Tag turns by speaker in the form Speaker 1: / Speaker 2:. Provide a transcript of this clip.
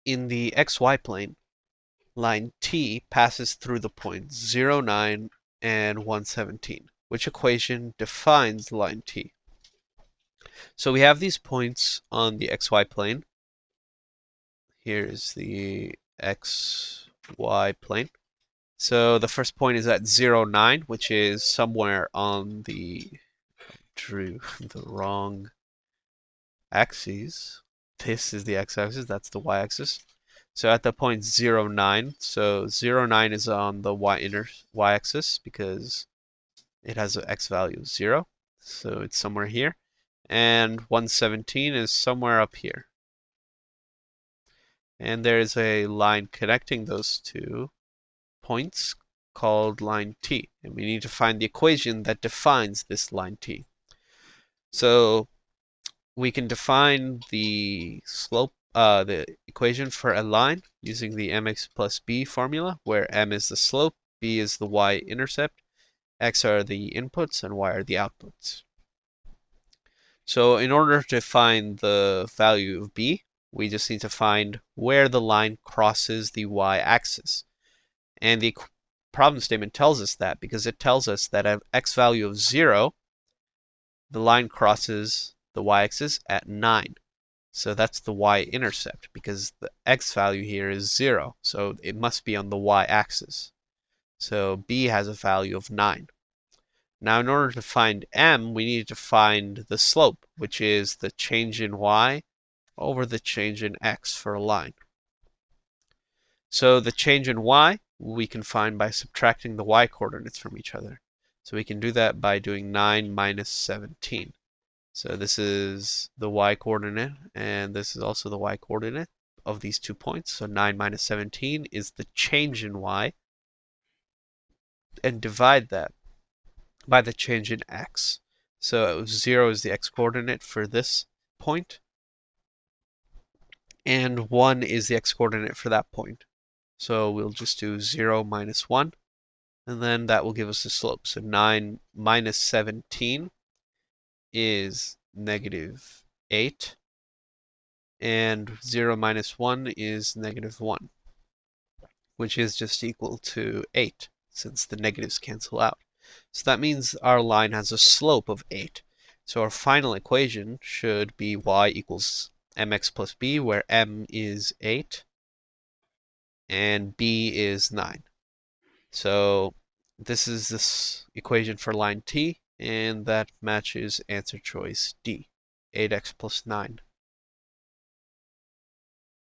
Speaker 1: in the xy plane, line t passes through the points 0, 9, and 117. Which equation defines line t? So we have these points on the xy plane. Here's the xy plane. So the first point is at 0, 9, which is somewhere on the, drew the wrong axes. This is the x-axis, that's the y-axis. So at the point 0, 9, so 0, 9 is on the y-axis because it has an x value of 0. So it's somewhere here. And 117 is somewhere up here. And there's a line connecting those two points called line t. And we need to find the equation that defines this line t. So we can define the slope, the equation for a line using the mx plus b formula, where m is the slope, b is the y-intercept, x are the inputs, and y are the outputs. So in order to find the value of b, we just need to find where the line crosses the y-axis. And the problem statement tells us that because it tells us that at x value of 0, the line crosses the y-axis at 9. So that's the y-intercept because the x value here is 0. So it must be on the y-axis. So b has a value of 9. Now in order to find m, we need to find the slope, which is the change in y over the change in x for a line. So the change in y we can find by subtracting the y coordinates from each other. So we can do that by doing 9 minus 17. So this is the y coordinate, and this is also the y coordinate of these 2 points. So 9 minus 17 is the change in y, and divide that by the change in x. So 0 is the x coordinate for this point, and 1 is the x coordinate for that point. So we'll just do 0 minus 1, and then that will give us the slope. So 9 minus 17 is negative 8, and 0 minus 1 is negative 1, which is just equal to 8, since the negatives cancel out. So that means our line has a slope of 8. So our final equation should be y equals mx plus b, where m is 8 and b is 9. So this is this equation for line t, and that matches answer choice D, 8x plus 9.